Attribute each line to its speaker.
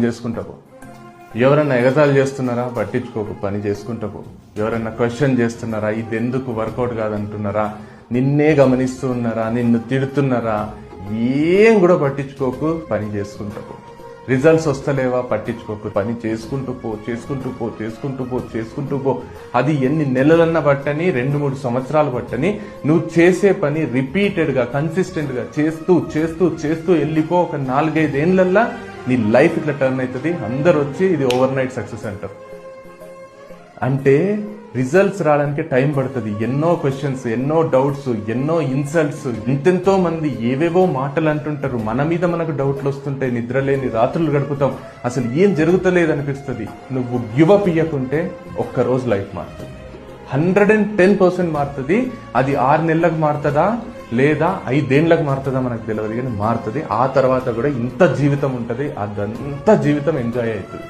Speaker 1: చేసుకుంటావు. ఎవరన్నా ఎగతాళి చేస్తున్నారా, పట్టించుకోకు, పని చేసుకుంటావు. ఎవరన్నా క్వశ్చన్ చేస్తున్నారా, ఇది ఎందుకు వర్కౌట్ కాదంటున్నారా, నిన్నే గమనిస్తూ ఉన్నారా, నిన్ను తిడుతున్నారా, ఏం కూడా పట్టించుకోకు, పని చేసుకుంటావు. రిజల్ట్స్ వస్తలేవా, పట్టించుకోకు, పని చేసుకుంటూ పో. అది ఎన్ని నెలలన్నా పట్టని, 2-3 సంవత్సరాలు పట్టని, నువ్వు చేసే పని రిపీటెడ్ గా కన్సిస్టెంట్ గా చేస్తూ వెళ్ళిపో. ఒక 4-5 ఏళ్లల్లా నీ లైఫ్ ఇట్లా టర్న్ అవుతుంది. అందరు వచ్చి ఇది ఓవర్ నైట్ సక్సెస్ అంటారు. అంటే రిజల్ట్స్ రావడానికి టైం పడుతుంది. ఎన్నో క్వశ్చన్స్, ఎన్నో డౌట్స్, ఎన్నో ఇన్సల్ట్స్, ఎంతెంతో మంది ఏవేవో మాటలు అంటుంటారు. మన మీద మనకు డౌట్లు వస్తుంటాయి, నిద్రలేని రాత్రులు గడుపుతాం, అసలు ఏం జరుగుతలేదు అనిపిస్తుంది. నువ్వు గివప్ ఇయ్యకుంటే ఒక్కరోజు లైఫ్ మారుతుంది, 110% మారుతుంది. అది 6 నెలలకు మారుతుందా లేదా 5 ఏళ్లకు మారుతుందా మనకు తెలియదు, కానీ మారుతుంది. ఆ తర్వాత కూడా ఇంత జీవితం ఉంటుంది, అదంతా జీవితం ఎంజాయ్ అవుతుంది.